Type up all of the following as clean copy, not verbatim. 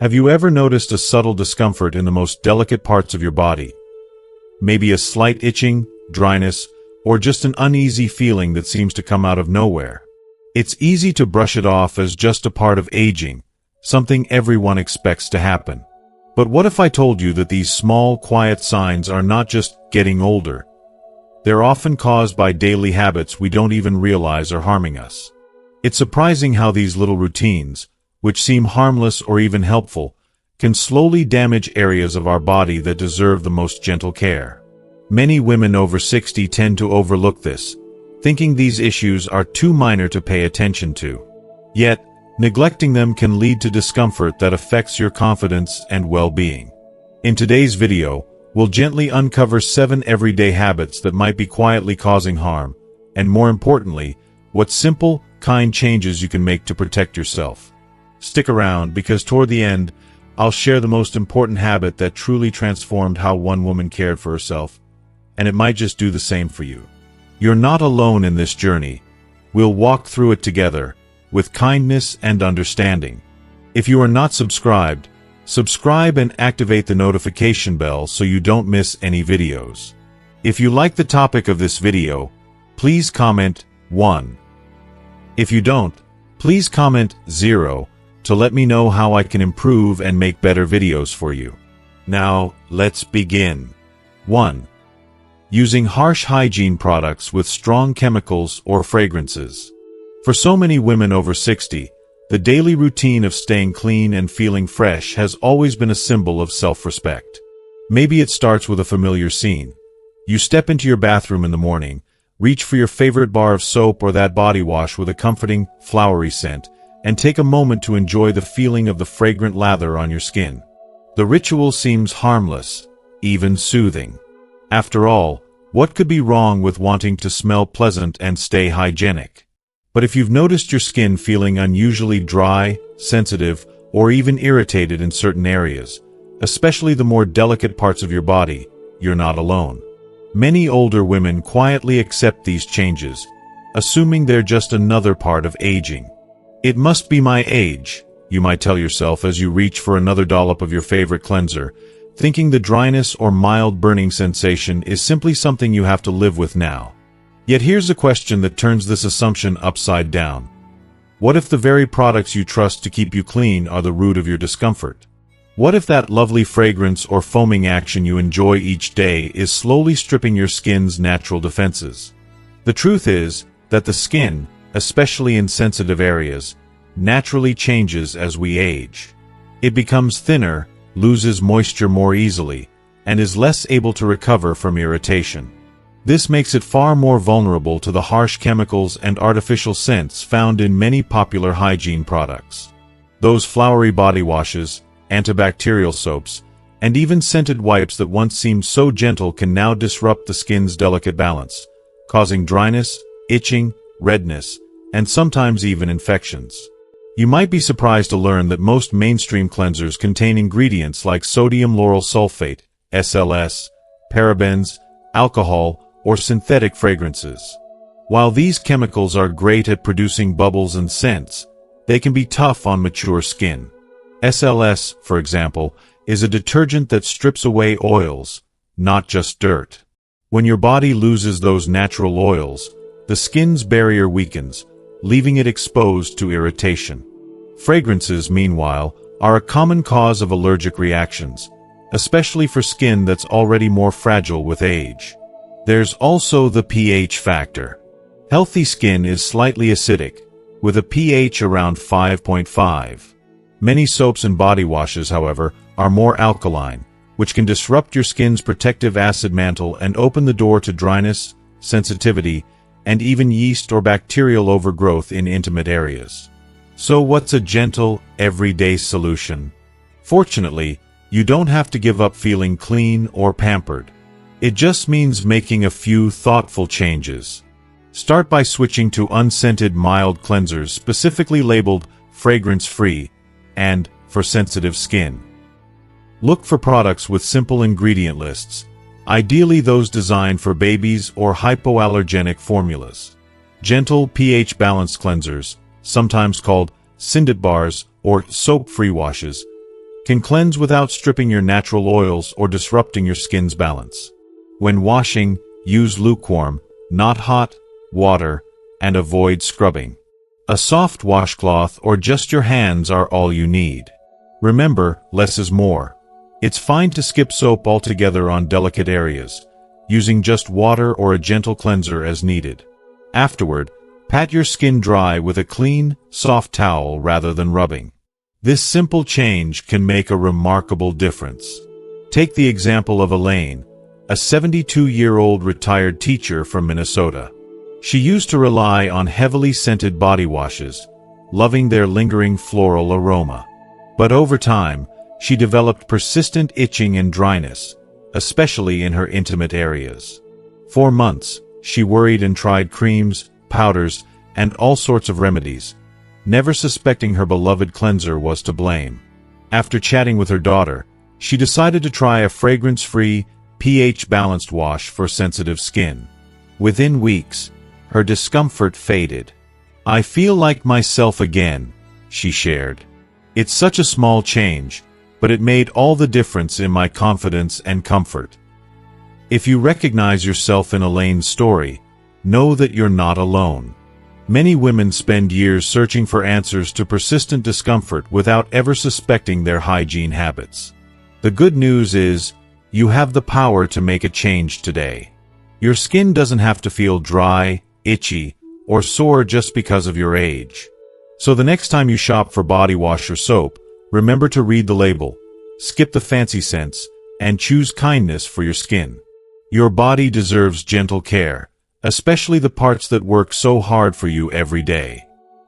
Have you ever noticed a subtle discomfort in the most delicate parts of your body? Maybe a slight itching, dryness, or just an uneasy feeling that seems to come out of nowhere. It's easy to brush it off as just a part of aging, something everyone expects to happen. But what if I told you that these small, quiet signs are not just getting older? They're often caused by daily habits we don't even realize are harming us. It's surprising how these little routines, which seem harmless or even helpful, can slowly damage areas of our body that deserve the most gentle care. Many women over 60 tend to overlook this, thinking these issues are too minor to pay attention to. Yet, neglecting them can lead to discomfort that affects your confidence and well-being. In today's video, we'll gently uncover 7 everyday habits that might be quietly causing harm, and more importantly, what simple, kind changes you can make to protect yourself. Stick around, because toward the end, I'll share the most important habit that truly transformed how one woman cared for herself, and it might just do the same for you. You're not alone in this journey. We'll walk through it together, with kindness and understanding. If you are not subscribed, subscribe and activate the notification bell so you don't miss any videos. If you like the topic of this video, please comment 1. If you don't, please comment 0 to let me know how I can improve and make better videos for you. Now, let's begin. 1. Using harsh hygiene products with strong chemicals or fragrances. For so many women over 60, the daily routine of staying clean and feeling fresh has always been a symbol of self-respect. Maybe it starts with a familiar scene. You step into your bathroom in the morning, reach for your favorite bar of soap or that body wash with a comforting, flowery scent, and take a moment to enjoy the feeling of the fragrant lather on your skin. The ritual seems harmless, even soothing. After all, what could be wrong with wanting to smell pleasant and stay hygienic? But if you've noticed your skin feeling unusually dry, sensitive, or even irritated in certain areas, especially the more delicate parts of your body, you're not alone. Many older women quietly accept these changes, assuming they're just another part of aging. It must be my age, you might tell yourself as you reach for another dollop of your favorite cleanser, thinking the dryness or mild burning sensation is simply something you have to live with now. Yet here's a question that turns this assumption upside down. What if the very products you trust to keep you clean are the root of your discomfort? What if that lovely fragrance or foaming action you enjoy each day is slowly stripping your skin's natural defenses? The truth is that the skin, especially in sensitive areas, naturally changes as we age. It becomes thinner, loses moisture more easily, and is less able to recover from irritation. This makes it far more vulnerable to the harsh chemicals and artificial scents found in many popular hygiene products. Those flowery body washes, antibacterial soaps, and even scented wipes that once seemed so gentle can now disrupt the skin's delicate balance, causing dryness, itching, redness, and sometimes even infections. You might be surprised to learn that most mainstream cleansers contain ingredients like sodium lauryl sulfate, SLS, parabens, alcohol, or synthetic fragrances. While these chemicals are great at producing bubbles and scents, they can be tough on mature skin. SLS, for example, is a detergent that strips away oils, not just dirt. When your body loses those natural oils, the skin's barrier weakens, leaving it exposed to irritation. Fragrances, meanwhile, are a common cause of allergic reactions, especially for skin that's already more fragile with age. There's also the pH factor. Healthy skin is slightly acidic, with a pH around 5.5. Many soaps and body washes, however, are more alkaline, which can disrupt your skin's protective acid mantle and open the door to dryness, sensitivity, and even yeast or bacterial overgrowth in intimate areas. So what's a gentle, everyday solution? Fortunately, you don't have to give up feeling clean or pampered. It just means making a few thoughtful changes. Start by switching to unscented mild cleansers specifically labeled fragrance-free and for sensitive skin. Look for products with simple ingredient lists, ideally those designed for babies or hypoallergenic formulas. Gentle pH-balanced cleansers, sometimes called Syndet bars or soap-free washes, can cleanse without stripping your natural oils or disrupting your skin's balance. When washing, use lukewarm, not hot, water, and avoid scrubbing. A soft washcloth or just your hands are all you need. Remember, less is more. It's fine to skip soap altogether on delicate areas, using just water or a gentle cleanser as needed. Afterward, pat your skin dry with a clean, soft towel rather than rubbing. This simple change can make a remarkable difference. Take the example of Elaine, a 72-year-old retired teacher from Minnesota. She used to rely on heavily scented body washes, loving their lingering floral aroma. But over time, she developed persistent itching and dryness, especially in her intimate areas. For months, she worried and tried creams, powders, and all sorts of remedies, never suspecting her beloved cleanser was to blame. After chatting with her daughter, she decided to try a fragrance-free, pH-balanced wash for sensitive skin. Within weeks, her discomfort faded. "I feel like myself again," she shared. "It's such a small change, but it made all the difference in my confidence and comfort." If you recognize yourself in Elaine's story, know that you're not alone. Many women spend years searching for answers to persistent discomfort without ever suspecting their hygiene habits. The good news is, you have the power to make a change today. Your skin doesn't have to feel dry, itchy, or sore just because of your age. So the next time you shop for body wash or soap, remember to read the label, skip the fancy scents, and choose kindness for your skin. Your body deserves gentle care, especially the parts that work so hard for you every day.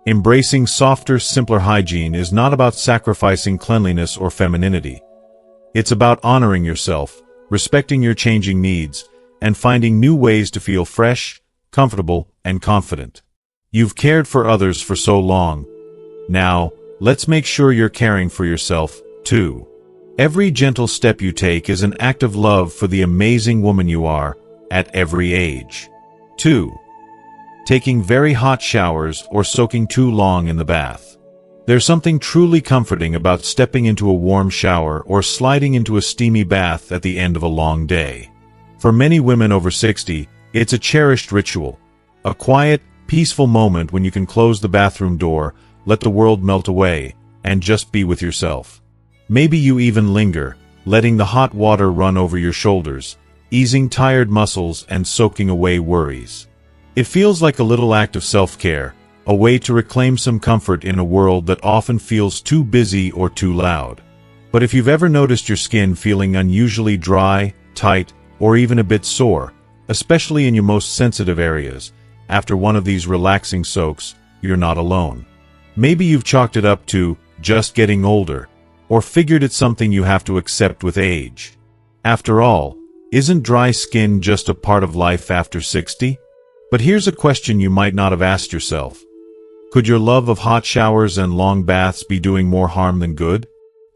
Embracing softer, simpler hygiene is not about sacrificing cleanliness or femininity. It's about honoring yourself, respecting your changing needs, and finding new ways to feel fresh, comfortable, and confident. You've cared for others for so long. Now, let's make sure you're caring for yourself, too. Every gentle step you take is an act of love for the amazing woman you are, at every age. 2. Taking very hot showers or soaking too long in the bath. There's something truly comforting about stepping into a warm shower or sliding into a steamy bath at the end of a long day. For many women over 60, it's a cherished ritual, a quiet, peaceful moment when you can close the bathroom door, let the world melt away, and just be with yourself. Maybe you even linger, letting the hot water run over your shoulders, easing tired muscles and soaking away worries. It feels like a little act of self-care, a way to reclaim some comfort in a world that often feels too busy or too loud. But if you've ever noticed your skin feeling unusually dry, tight, or even a bit sore, especially in your most sensitive areas, after one of these relaxing soaks, you're not alone. Maybe you've chalked it up to just getting older, or figured it's something you have to accept with age. After all, isn't dry skin just a part of life after 60? But here's a question you might not have asked yourself. Could your love of hot showers and long baths be doing more harm than good?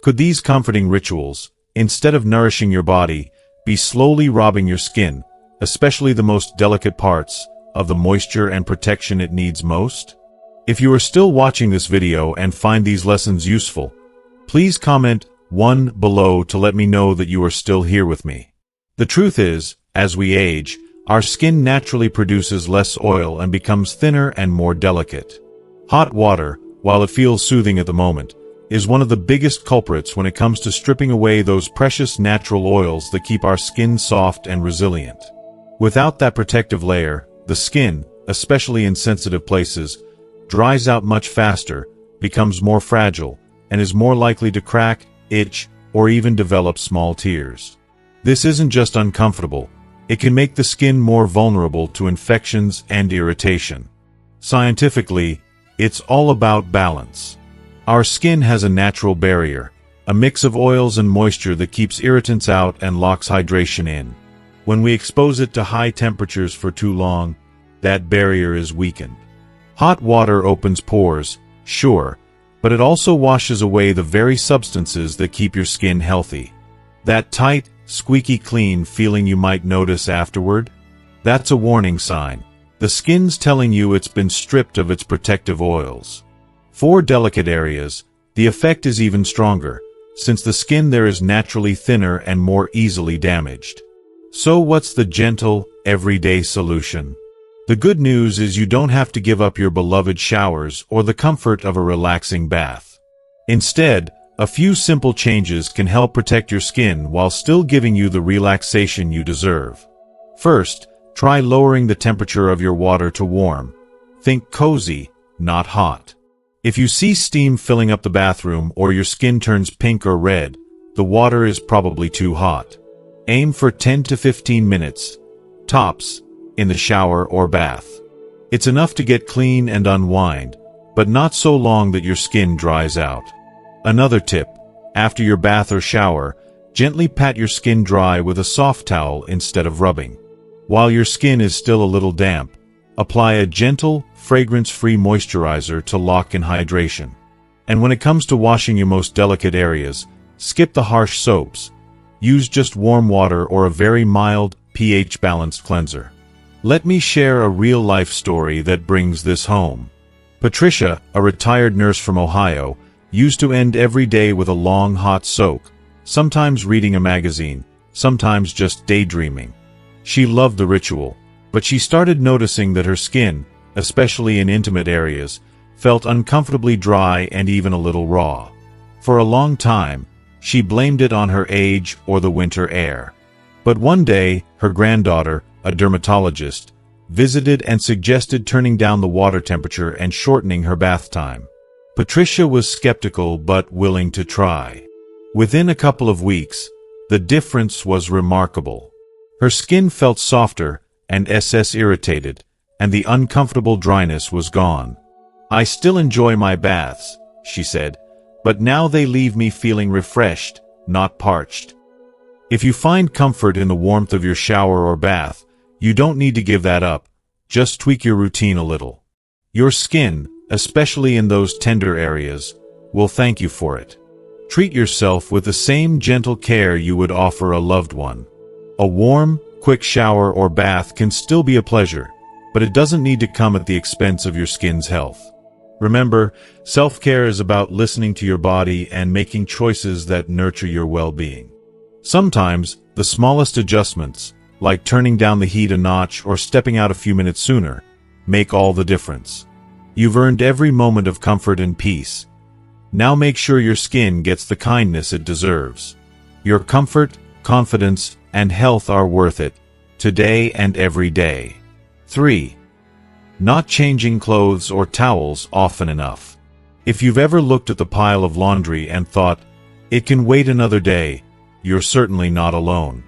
Could these comforting rituals, instead of nourishing your body, be slowly robbing your skin, especially the most delicate parts, of the moisture and protection it needs most? If you are still watching this video and find these lessons useful, please comment 1 below to let me know that you are still here with me. The truth is, as we age, our skin naturally produces less oil and becomes thinner and more delicate. Hot water, while it feels soothing at the moment, is one of the biggest culprits when it comes to stripping away those precious natural oils that keep our skin soft and resilient. Without that protective layer, the skin, especially in sensitive places, dries out much faster, becomes more fragile, and is more likely to crack, itch, or even develop small tears. This isn't just uncomfortable, it can make the skin more vulnerable to infections and irritation. Scientifically, it's all about balance. Our skin has a natural barrier, a mix of oils and moisture that keeps irritants out and locks hydration in. When we expose it to high temperatures for too long, that barrier is weakened. Hot water opens pores, sure, but it also washes away the very substances that keep your skin healthy. That tight, squeaky clean feeling you might notice afterward? That's a warning sign. The skin's telling you it's been stripped of its protective oils. For delicate areas, the effect is even stronger, since the skin there is naturally thinner and more easily damaged. So what's the gentle, everyday solution? The good news is you don't have to give up your beloved showers or the comfort of a relaxing bath. Instead, a few simple changes can help protect your skin while still giving you the relaxation you deserve. First, try lowering the temperature of your water to warm. Think cozy, not hot. If you see steam filling up the bathroom or your skin turns pink or red, the water is probably too hot. Aim for 10 to 15 minutes, tops, in the shower or bath. It's enough to get clean and unwind, but not so long that your skin dries out. Another tip, after your bath or shower, gently pat your skin dry with a soft towel instead of rubbing. While your skin is still a little damp, apply a gentle, fragrance-free moisturizer to lock in hydration. And when it comes to washing your most delicate areas, skip the harsh soaps. Use just warm water or a very mild, pH-balanced cleanser. Let me share a real-life story that brings this home. Patricia, a retired nurse from Ohio, used to end every day with a long hot soak, sometimes reading a magazine, sometimes just daydreaming. She loved the ritual, but she started noticing that her skin, especially in intimate areas, felt uncomfortably dry and even a little raw. For a long time, she blamed it on her age or the winter air. But one day, her granddaughter, a dermatologist, visited and suggested turning down the water temperature and shortening her bath time. Patricia was skeptical but willing to try. Within a couple of weeks, the difference was remarkable. Her skin felt softer and irritated, and the uncomfortable dryness was gone. "I still enjoy my baths," she said, "but now they leave me feeling refreshed, not parched." If you find comfort in the warmth of your shower or bath, you don't need to give that up, just tweak your routine a little. Your skin, especially in those tender areas, will thank you for it. Treat yourself with the same gentle care you would offer a loved one. A warm, quick shower or bath can still be a pleasure, but it doesn't need to come at the expense of your skin's health. Remember, self-care is about listening to your body and making choices that nurture your well-being. Sometimes, the smallest adjustments, like turning down the heat a notch or stepping out a few minutes sooner, make all the difference. You've earned every moment of comfort and peace. Now make sure your skin gets the kindness it deserves. Your comfort, confidence, and health are worth it, today and every day. 3. Not changing clothes or towels often enough. If you've ever looked at the pile of laundry and thought, "It can wait another day," you're certainly not alone.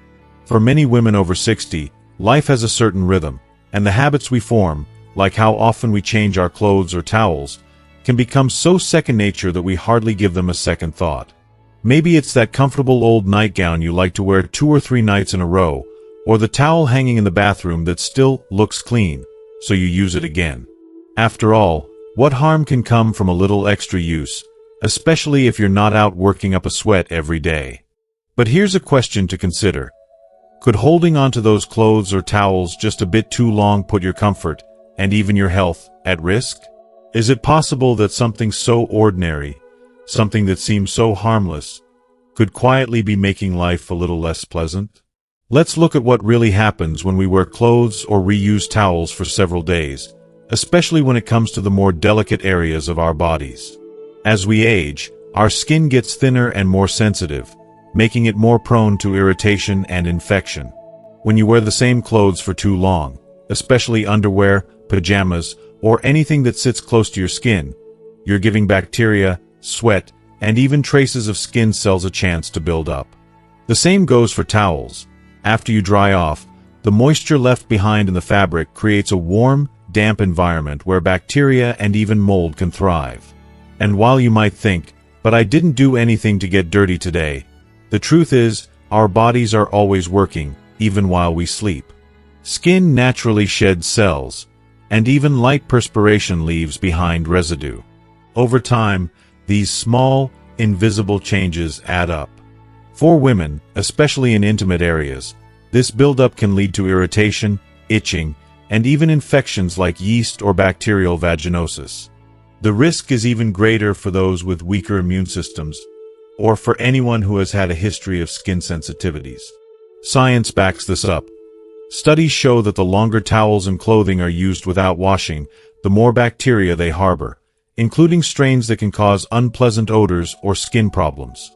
For many women over 60, life has a certain rhythm, and the habits we form, like how often we change our clothes or towels, can become so second nature that we hardly give them a second thought. Maybe it's that comfortable old nightgown you like to wear 2 or 3 nights in a row, or the towel hanging in the bathroom that still looks clean, so you use it again. After all, what harm can come from a little extra use, especially if you're not out working up a sweat every day? But here's a question to consider. Could holding onto those clothes or towels just a bit too long put your comfort, and even your health, at risk? Is it possible that something so ordinary, something that seems so harmless, could quietly be making life a little less pleasant? Let's look at what really happens when we wear clothes or reuse towels for several days, especially when it comes to the more delicate areas of our bodies. As we age, our skin gets thinner and more sensitive, making it more prone to irritation and infection. When you wear the same clothes for too long, especially underwear, pajamas, or anything that sits close to your skin, you're giving bacteria, sweat, and even traces of skin cells a chance to build up. The same goes for towels. After you dry off, the moisture left behind in the fabric creates a warm, damp environment where bacteria and even mold can thrive. And while you might think, "But I didn't do anything to get dirty today," the truth is, our bodies are always working, even while we sleep. Skin naturally sheds cells, and even light perspiration leaves behind residue. Over time, these small, invisible changes add up. For women, especially in intimate areas, this buildup can lead to irritation, itching, and even infections like yeast or bacterial vaginosis. The risk is even greater for those with weaker immune systems, or for anyone who has had a history of skin sensitivities. Science backs this up. Studies show that the longer towels and clothing are used without washing, the more bacteria they harbor, including strains that can cause unpleasant odors or skin problems.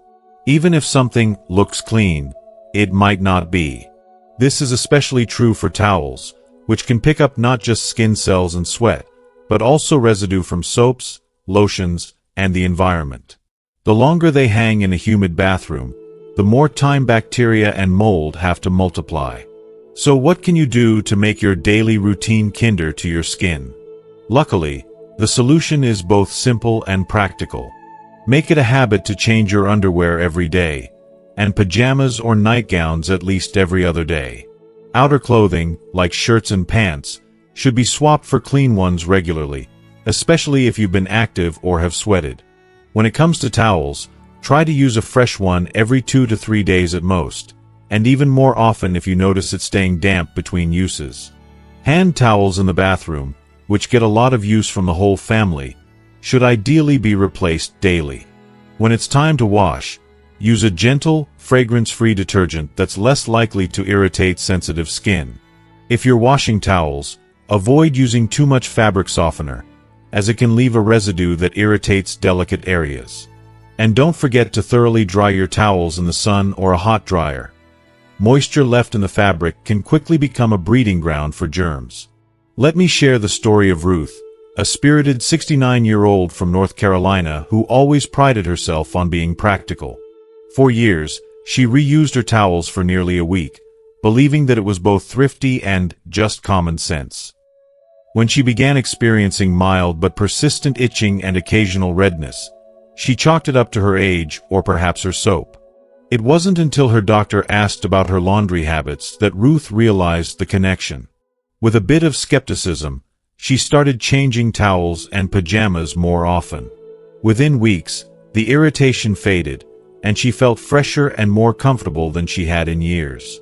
Even if something looks clean, it might not be. This is especially true for towels, which can pick up not just skin cells and sweat, but also residue from soaps, lotions, and the environment. The longer they hang in a humid bathroom, the more time bacteria and mold have to multiply. So what can you do to make your daily routine kinder to your skin? Luckily, the solution is both simple and practical. Make it a habit to change your underwear every day, and pajamas or nightgowns at least every other day. Outer clothing, like shirts and pants, should be swapped for clean ones regularly, especially if you've been active or have sweated. When it comes to towels, try to use a fresh one every 2 to 3 days at most, and even more often if you notice it staying damp between uses. Hand towels in the bathroom, which get a lot of use from the whole family, should ideally be replaced daily. When it's time to wash, use a gentle, fragrance-free detergent that's less likely to irritate sensitive skin. If you're washing towels, avoid using too much fabric softener, as it can leave a residue that irritates delicate areas. And don't forget to thoroughly dry your towels in the sun or a hot dryer. Moisture left in the fabric can quickly become a breeding ground for germs. Let me share the story of Ruth, a spirited 69-year-old from North Carolina who always prided herself on being practical. For years, she reused her towels for nearly a week, believing that it was both thrifty and just common sense. When she began experiencing mild but persistent itching and occasional redness, she chalked it up to her age or perhaps her soap. It wasn't until her doctor asked about her laundry habits that Ruth realized the connection. With a bit of skepticism, she started changing towels and pajamas more often. Within weeks, the irritation faded, and she felt fresher and more comfortable than she had in years.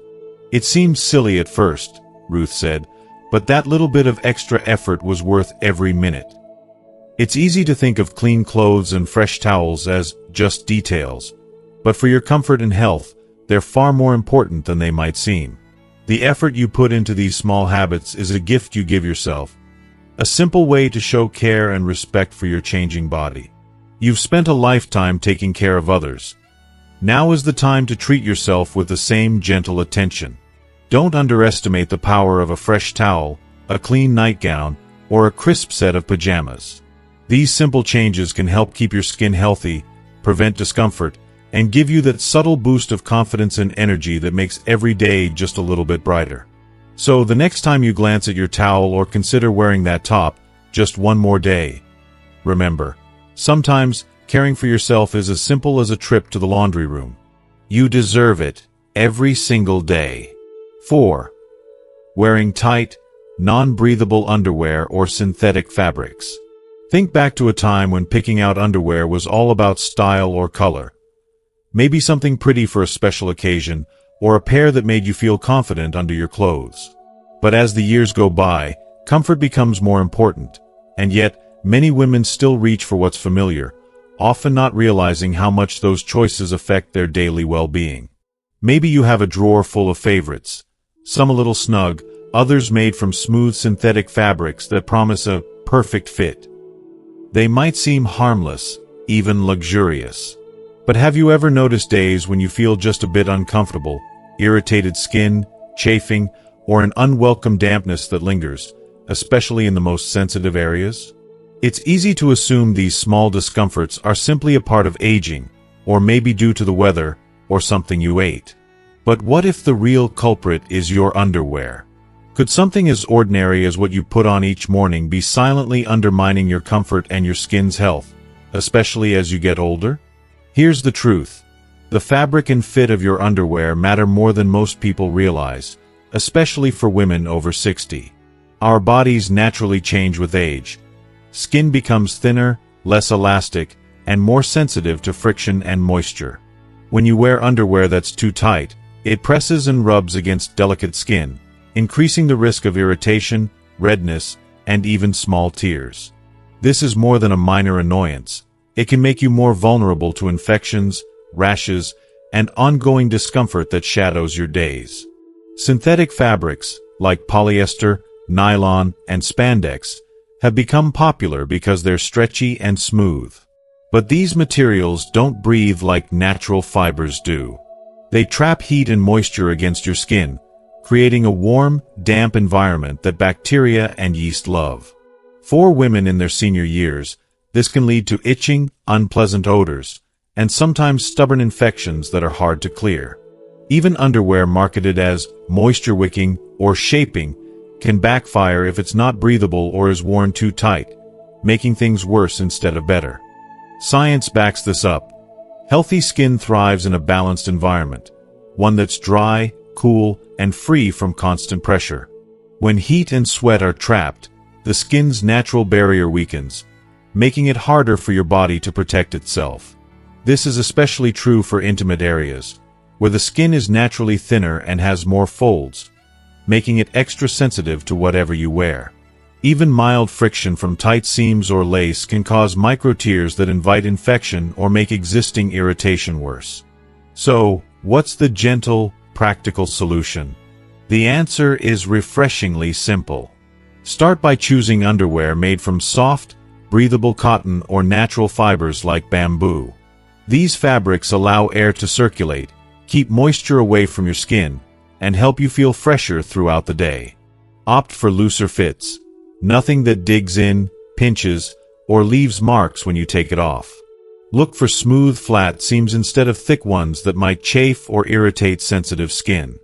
It seemed silly at first, Ruth said, but that little bit of extra effort was worth every minute. It's easy to think of clean clothes and fresh towels as just details, but for your comfort and health, they're far more important than they might seem. The effort you put into these small habits is a gift you give yourself, a simple way to show care and respect for your changing body. You've spent a lifetime taking care of others. Now is the time to treat yourself with the same gentle attention. Don't underestimate the power of a fresh towel, a clean nightgown, or a crisp set of pajamas. These simple changes can help keep your skin healthy, prevent discomfort, and give you that subtle boost of confidence and energy that makes every day just a little bit brighter. So the next time you glance at your towel or consider wearing that top, just one more day, remember, sometimes caring for yourself is as simple as a trip to the laundry room. You deserve it, every single day. 4. Wearing tight, non-breathable underwear or synthetic fabrics. Think back to a time when picking out underwear was all about style or color. Maybe something pretty for a special occasion, or a pair that made you feel confident under your clothes. But as the years go by, comfort becomes more important, and yet many women still reach for what's familiar, often not realizing how much those choices affect their daily well-being. Maybe you have a drawer full of favorites, some a little snug, others made from smooth synthetic fabrics that promise a perfect fit. They might seem harmless, even luxurious. But have you ever noticed days when you feel just a bit uncomfortable, irritated skin, chafing, or an unwelcome dampness that lingers, especially in the most sensitive areas? It's easy to assume these small discomforts are simply a part of aging, or maybe due to the weather, or something you ate. But what if the real culprit is your underwear? Could something as ordinary as what you put on each morning be silently undermining your comfort and your skin's health, especially as you get older? Here's the truth. The fabric and fit of your underwear matter more than most people realize, especially for women over 60. Our bodies naturally change with age. Skin becomes thinner, less elastic, and more sensitive to friction and moisture. When you wear underwear that's too tight, it presses and rubs against delicate skin, increasing the risk of irritation, redness, and even small tears. This is more than a minor annoyance. It can make you more vulnerable to infections, rashes, and ongoing discomfort that shadows your days. Synthetic fabrics, like polyester, nylon, and spandex, have become popular because they're stretchy and smooth. But these materials don't breathe like natural fibers do. They trap heat and moisture against your skin, creating a warm, damp environment that bacteria and yeast love. For women in their senior years, this can lead to itching, unpleasant odors, and sometimes stubborn infections that are hard to clear. Even underwear marketed as moisture-wicking or shaping can backfire if it's not breathable or is worn too tight, making things worse instead of better. Science backs this up. Healthy skin thrives in a balanced environment, one that's dry, cool, and free from constant pressure. When heat and sweat are trapped, the skin's natural barrier weakens, making it harder for your body to protect itself. This is especially true for intimate areas, where the skin is naturally thinner and has more folds, making it extra sensitive to whatever you wear. Even mild friction from tight seams or lace can cause micro-tears that invite infection or make existing irritation worse. So, what's the gentle, practical solution? The answer is refreshingly simple. Start by choosing underwear made from soft, breathable cotton or natural fibers like bamboo. These fabrics allow air to circulate, keep moisture away from your skin, and help you feel fresher throughout the day. Opt for looser fits. Nothing that digs in, pinches, or leaves marks when you take it off. Look for smooth, flat seams instead of thick ones that might chafe or irritate sensitive skin.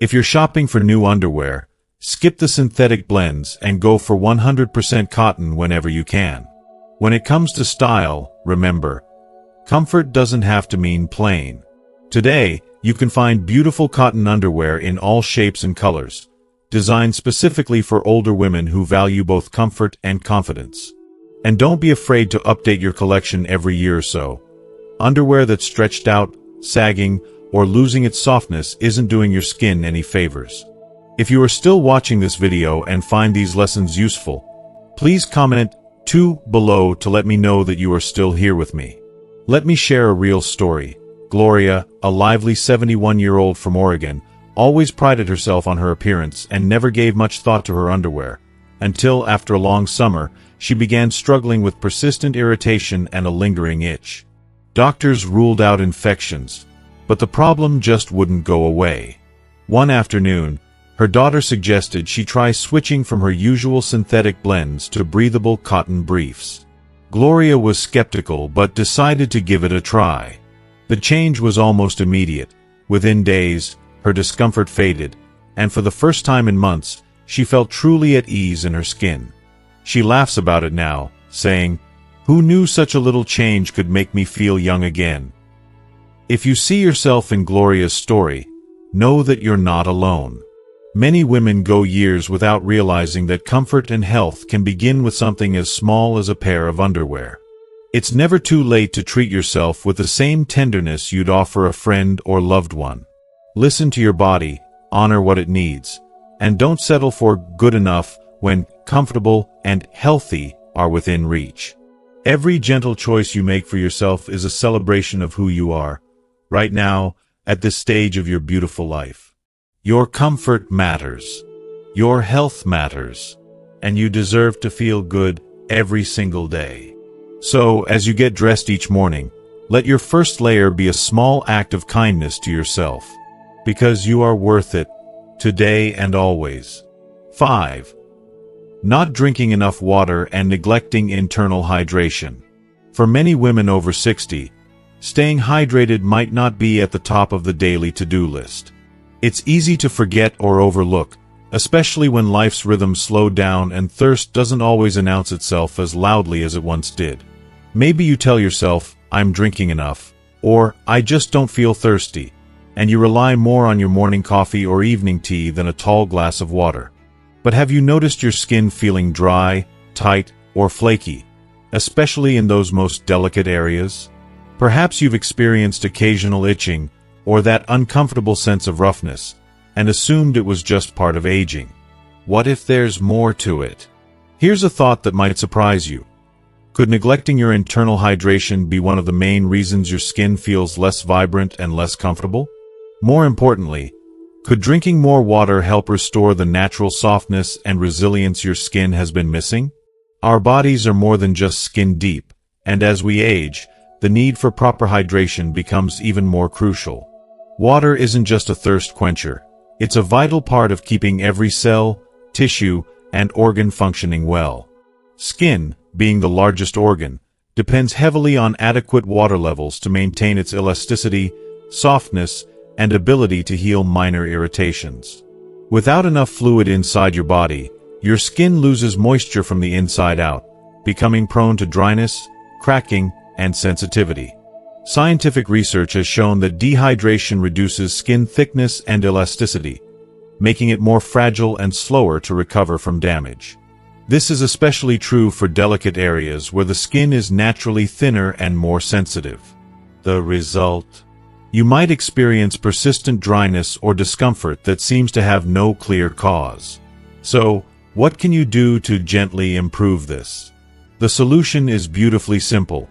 If you're shopping for new underwear, skip the synthetic blends and go for 100% cotton whenever you can. When it comes to style, remember, comfort doesn't have to mean plain. Today, you can find beautiful cotton underwear in all shapes and colors, designed specifically for older women who value both comfort and confidence. And don't be afraid to update your collection every year or so. Underwear that's stretched out, sagging, or losing its softness isn't doing your skin any favors. If you are still watching this video and find these lessons useful, please comment 2 below to let me know that you are still here with me. Let me share a real story. Gloria, a lively 71-year-old from Oregon, always prided herself on her appearance and never gave much thought to her underwear, until after a long summer, she began struggling with persistent irritation and a lingering itch. Doctors ruled out infections, but the problem just wouldn't go away. One afternoon, her daughter suggested she try switching from her usual synthetic blends to breathable cotton briefs. Gloria was skeptical but decided to give it a try. The change was almost immediate. Within days, her discomfort faded, and for the first time in months, she felt truly at ease in her skin. She laughs about it now, saying, "Who knew such a little change could make me feel young again?" If you see yourself in Gloria's story, know that you're not alone. Many women go years without realizing that comfort and health can begin with something as small as a pair of underwear. It's never too late to treat yourself with the same tenderness you'd offer a friend or loved one. Listen to your body, honor what it needs, and don't settle for good enough when comfortable and healthy are within reach. Every gentle choice you make for yourself is a celebration of who you are, right now, at this stage of your beautiful life. Your comfort matters. Your health matters. And you deserve to feel good every single day. So, as you get dressed each morning, let your first layer be a small act of kindness to yourself. Because you are worth it, today and always. 5. Not drinking enough water and neglecting internal hydration. For many women over 60, staying hydrated might not be at the top of the daily to-do list. It's easy to forget or overlook, especially when life's rhythm slowed down and thirst doesn't always announce itself as loudly as it once did. Maybe you tell yourself, "I'm drinking enough," or "I just don't feel thirsty," and you rely more on your morning coffee or evening tea than a tall glass of water. But have you noticed your skin feeling dry, tight, or flaky, especially in those most delicate areas? Perhaps you've experienced occasional itching, or that uncomfortable sense of roughness, and assumed it was just part of aging. What if there's more to it? Here's a thought that might surprise you. Could neglecting your internal hydration be one of the main reasons your skin feels less vibrant and less comfortable? More importantly, could drinking more water help restore the natural softness and resilience your skin has been missing? Our bodies are more than just skin deep, and as we age, the need for proper hydration becomes even more crucial. Water isn't just a thirst quencher. It's a vital part of keeping every cell, tissue, and organ functioning well. Skin, being the largest organ, depends heavily on adequate water levels to maintain its elasticity, softness, and ability to heal minor irritations. Without enough fluid inside your body, your skin loses moisture from the inside out, becoming prone to dryness, cracking, and sensitivity. Scientific research has shown that dehydration reduces skin thickness and elasticity, making it more fragile and slower to recover from damage. This is especially true for delicate areas where the skin is naturally thinner and more sensitive. The result? You might experience persistent dryness or discomfort that seems to have no clear cause. So, what can you do to gently improve this? The solution is beautifully simple.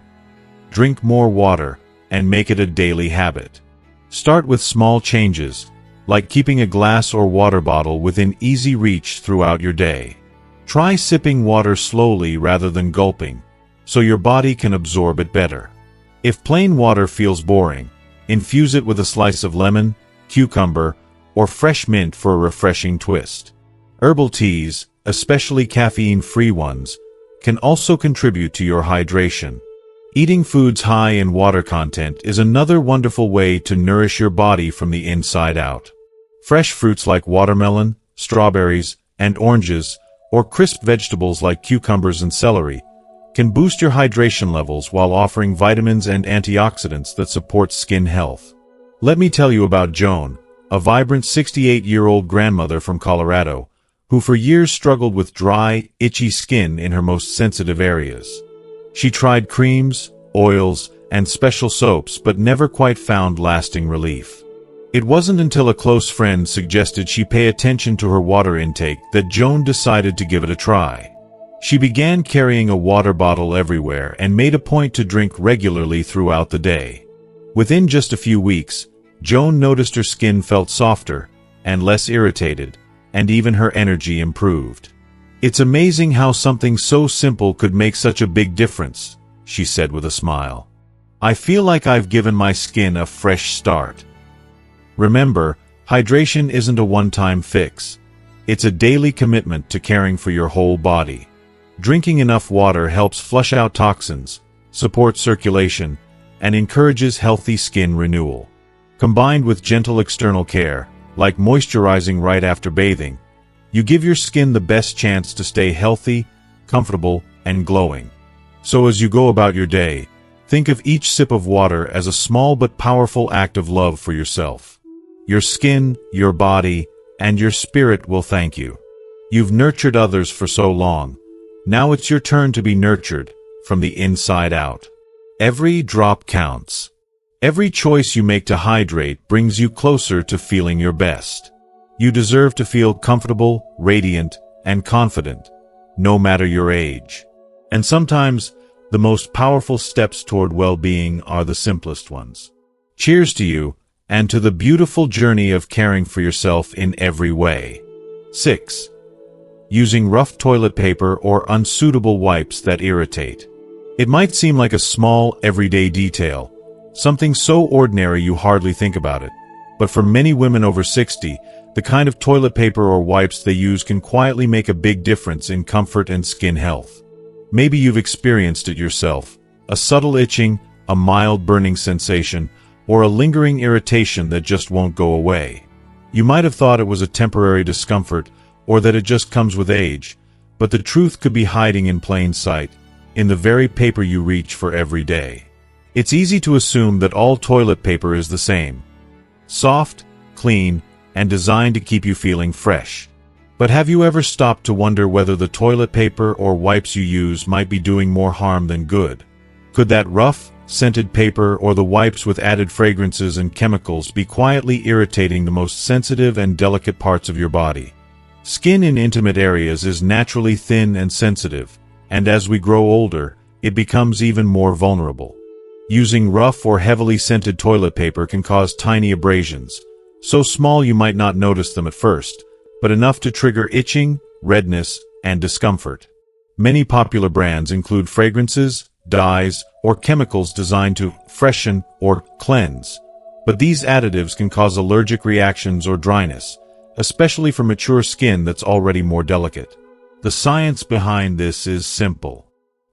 Drink more water, and make it a daily habit. Start with small changes, like keeping a glass or water bottle within easy reach throughout your day. Try sipping water slowly rather than gulping, so your body can absorb it better. If plain water feels boring, infuse it with a slice of lemon, cucumber, or fresh mint for a refreshing twist. Herbal teas, especially caffeine-free ones, can also contribute to your hydration. Eating foods high in water content is another wonderful way to nourish your body from the inside out. Fresh fruits like watermelon, strawberries, and oranges, or crisp vegetables like cucumbers and celery, can boost your hydration levels while offering vitamins and antioxidants that support skin health. Let me tell you about Joan, a vibrant 68-year-old grandmother from Colorado, who for years struggled with dry, itchy skin in her most sensitive areas. She tried creams, oils, and special soaps but never quite found lasting relief. It wasn't until a close friend suggested she pay attention to her water intake that Joan decided to give it a try. She began carrying a water bottle everywhere and made a point to drink regularly throughout the day. Within just a few weeks, Joan noticed her skin felt softer and less irritated, and even her energy improved. "It's amazing how something so simple could make such a big difference," she said with a smile. "I feel like I've given my skin a fresh start." Remember, hydration isn't a one-time fix. It's a daily commitment to caring for your whole body. Drinking enough water helps flush out toxins, supports circulation, and encourages healthy skin renewal. Combined with gentle external care, like moisturizing right after bathing, you give your skin the best chance to stay healthy, comfortable, and glowing. So as you go about your day, think of each sip of water as a small but powerful act of love for yourself. Your skin, your body, and your spirit will thank you. You've nurtured others for so long. Now it's your turn to be nurtured, from the inside out. Every drop counts. Every choice you make to hydrate brings you closer to feeling your best. You deserve to feel comfortable, radiant, and confident, no matter your age. And sometimes, the most powerful steps toward well-being are the simplest ones. Cheers to you, and to the beautiful journey of caring for yourself in every way. 6. Using rough toilet paper or unsuitable wipes that irritate. It might seem like a small, everyday detail, something so ordinary you hardly think about it. But for many women over 60, the kind of toilet paper or wipes they use can quietly make a big difference in comfort and skin health. Maybe you've experienced it yourself, a subtle itching, a mild burning sensation, or a lingering irritation that just won't go away. You might have thought it was a temporary discomfort, or that it just comes with age, but the truth could be hiding in plain sight, in the very paper you reach for every day. It's easy to assume that all toilet paper is the same. Soft, clean, and designed to keep you feeling fresh. But have you ever stopped to wonder whether the toilet paper or wipes you use might be doing more harm than good? Could that rough, scented paper or the wipes with added fragrances and chemicals be quietly irritating the most sensitive and delicate parts of your body? Skin in intimate areas is naturally thin and sensitive, and as we grow older, it becomes even more vulnerable. Using rough or heavily scented toilet paper can cause tiny abrasions, so small you might not notice them at first, but enough to trigger itching, redness, and discomfort. Many popular brands include fragrances, dyes, or chemicals designed to freshen or cleanse, but these additives can cause allergic reactions or dryness, especially for mature skin that's already more delicate. The science behind this is simple.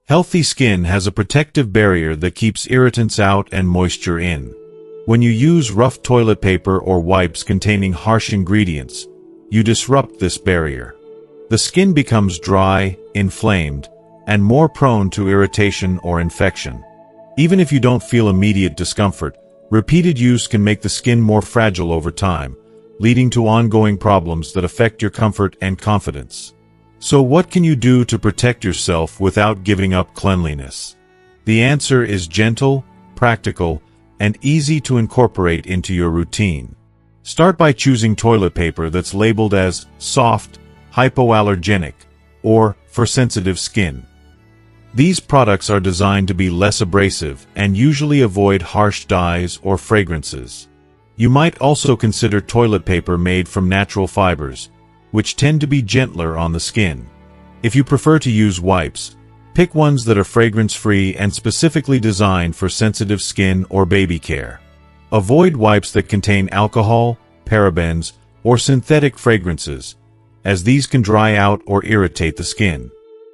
Healthy skin has a protective barrier that keeps irritants out and moisture in. When you use rough toilet paper or wipes containing harsh ingredients, you disrupt this barrier. The skin becomes dry, inflamed, and more prone to irritation or infection. Even if you don't feel immediate discomfort, repeated use can make the skin more fragile over time, leading to ongoing problems that affect your comfort and confidence. So what can you do to protect yourself without giving up cleanliness? The answer is gentle, practical, and easy to incorporate into your routine. Start by choosing toilet paper that's labeled as soft, hypoallergenic, or for sensitive skin. These products are designed to be less abrasive and usually avoid harsh dyes or fragrances. You might also consider toilet paper made from natural fibers, which tend to be gentler on the skin. If you prefer to use wipes, pick ones that are fragrance-free and specifically designed for sensitive skin or baby care. Avoid wipes that contain alcohol, parabens, or synthetic fragrances, as these can dry out or irritate the skin.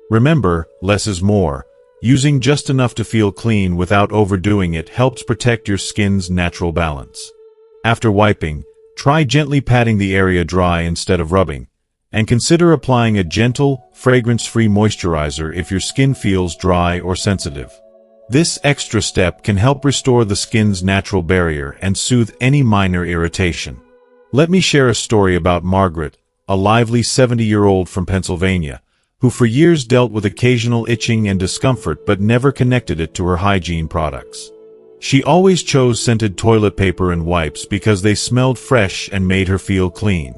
Remember, less is more. Using just enough to feel clean without overdoing it helps protect your skin's natural balance. After wiping, try gently patting the area dry instead of rubbing, and consider applying a gentle, fragrance-free moisturizer if your skin feels dry or sensitive. This extra step can help restore the skin's natural barrier and soothe any minor irritation. Let me share a story about Margaret, a lively 70-year-old from Pennsylvania, who for years dealt with occasional itching and discomfort but never connected it to her hygiene products. She always chose scented toilet paper and wipes because they smelled fresh and made her feel clean.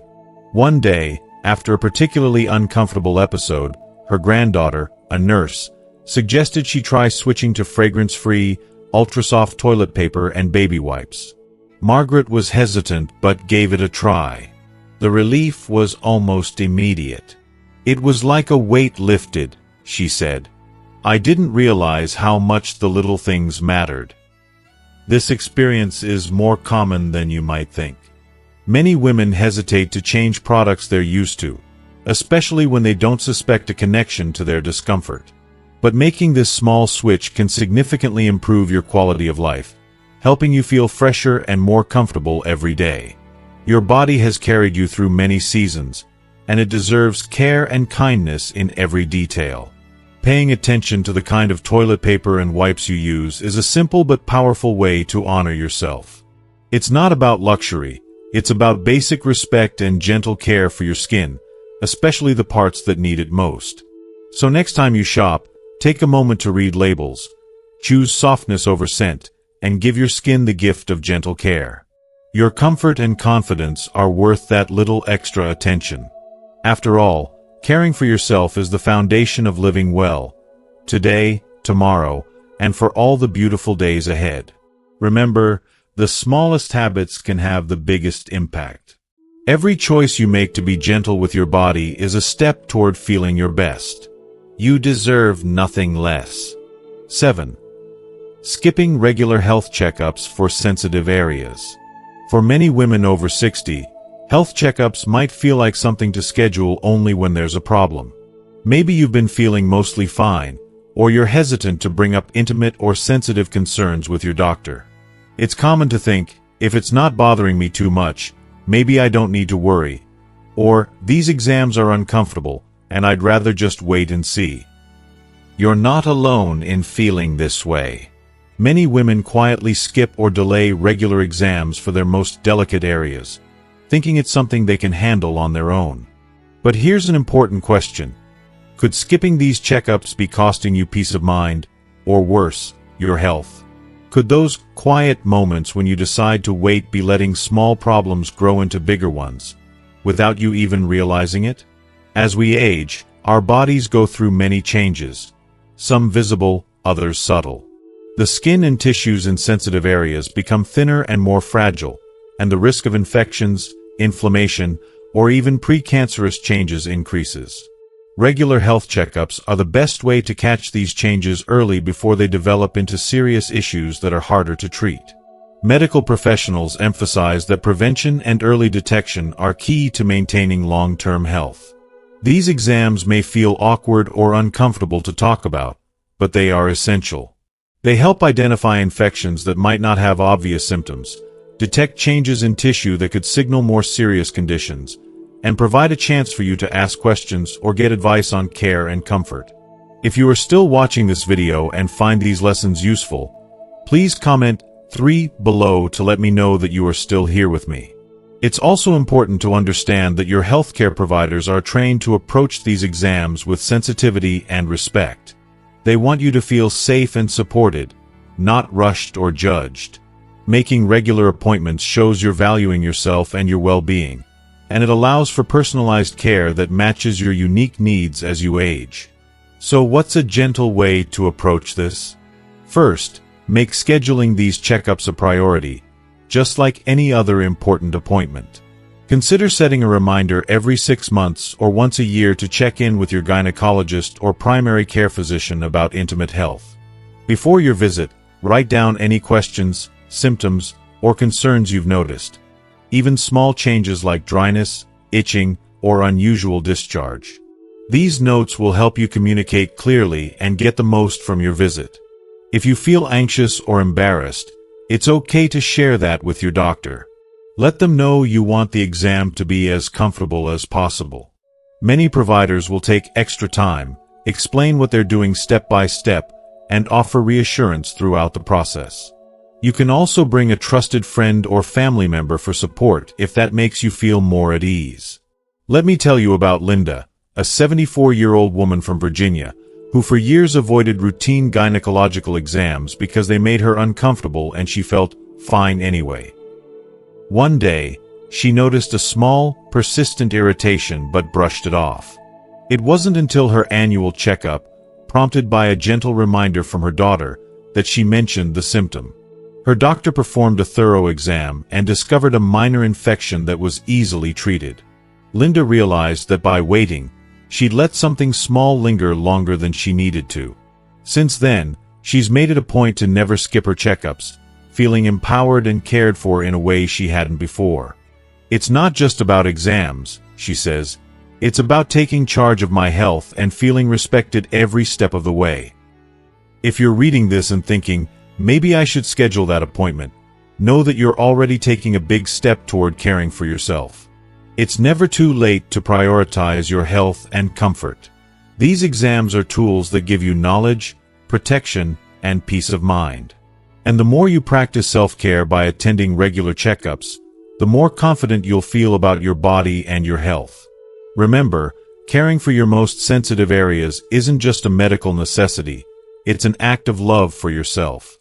One day, after a particularly uncomfortable episode, her granddaughter, a nurse, suggested she try switching to fragrance-free, ultra-soft toilet paper and baby wipes. Margaret was hesitant but gave it a try. The relief was almost immediate. "It was like a weight lifted," she said. "I didn't realize how much the little things mattered." This experience is more common than you might think. Many women hesitate to change products they're used to, especially when they don't suspect a connection to their discomfort. But making this small switch can significantly improve your quality of life, helping you feel fresher and more comfortable every day. Your body has carried you through many seasons, and it deserves care and kindness in every detail. Paying attention to the kind of toilet paper and wipes you use is a simple but powerful way to honor yourself. It's not about luxury, it's about basic respect and gentle care for your skin, especially the parts that need it most. So next time you shop, take a moment to read labels, choose softness over scent, and give your skin the gift of gentle care. Your comfort and confidence are worth that little extra attention. After all, caring for yourself is the foundation of living well, today, tomorrow, and for all the beautiful days ahead. Remember, the smallest habits can have the biggest impact. Every choice you make to be gentle with your body is a step toward feeling your best. You deserve nothing less. 7. Skipping regular health checkups for sensitive areas. For many women over 60, health checkups might feel like something to schedule only when there's a problem. Maybe you've been feeling mostly fine, or you're hesitant to bring up intimate or sensitive concerns with your doctor. It's common to think, if it's not bothering me too much, maybe I don't need to worry. Or, these exams are uncomfortable, and I'd rather just wait and see. You're not alone in feeling this way. Many women quietly skip or delay regular exams for their most delicate areas, thinking it's something they can handle on their own. But here's an important question. Could skipping these checkups be costing you peace of mind, or worse, your health? Could those quiet moments when you decide to wait be letting small problems grow into bigger ones, without you even realizing it? As we age, our bodies go through many changes, some visible, others subtle. The skin and tissues in sensitive areas become thinner and more fragile, and the risk of infections, inflammation, or even precancerous changes increases. Regular health checkups are the best way to catch these changes early before they develop into serious issues that are harder to treat. Medical professionals emphasize that prevention and early detection are key to maintaining long-term health. These exams may feel awkward or uncomfortable to talk about, but they are essential. They help identify infections that might not have obvious symptoms, detect changes in tissue that could signal more serious conditions, and provide a chance for you to ask questions or get advice on care and comfort. If you are still watching this video and find these lessons useful, please comment 3 below to let me know that you are still here with me. It's also important to understand that your healthcare providers are trained to approach these exams with sensitivity and respect. They want you to feel safe and supported, not rushed or judged. Making regular appointments shows you're valuing yourself and your well-being, and it allows for personalized care that matches your unique needs as you age. So what's a gentle way to approach this? First, make scheduling these checkups a priority, just like any other important appointment. Consider setting a reminder every 6 months or once a year to check in with your gynecologist or primary care physician about intimate health. Before your visit, write down any questions, symptoms, or concerns you've noticed. Even small changes like dryness, itching, or unusual discharge. These notes will help you communicate clearly and get the most from your visit. If you feel anxious or embarrassed, it's okay to share that with your doctor. Let them know you want the exam to be as comfortable as possible. Many providers will take extra time, explain what they're doing step by step, and offer reassurance throughout the process. You can also bring a trusted friend or family member for support if that makes you feel more at ease. Let me tell you about Linda, a 74-year-old woman from Virginia, who for years avoided routine gynecological exams because they made her uncomfortable and she felt fine anyway. One day, she noticed a small, persistent irritation but brushed it off. It wasn't until her annual checkup, prompted by a gentle reminder from her daughter, that she mentioned the symptom. Her doctor performed a thorough exam and discovered a minor infection that was easily treated. Linda realized that by waiting, she'd let something small linger longer than she needed to. Since then, she's made it a point to never skip her checkups, feeling empowered and cared for in a way she hadn't before. It's not just about exams, she says. It's about taking charge of my health and feeling respected every step of the way. If you're reading this and thinking, maybe I should schedule that appointment, know that you're already taking a big step toward caring for yourself. It's never too late to prioritize your health and comfort. These exams are tools that give you knowledge, protection, and peace of mind. And the more you practice self-care by attending regular checkups, the more confident you'll feel about your body and your health. Remember, caring for your most sensitive areas isn't just a medical necessity, it's an act of love for yourself.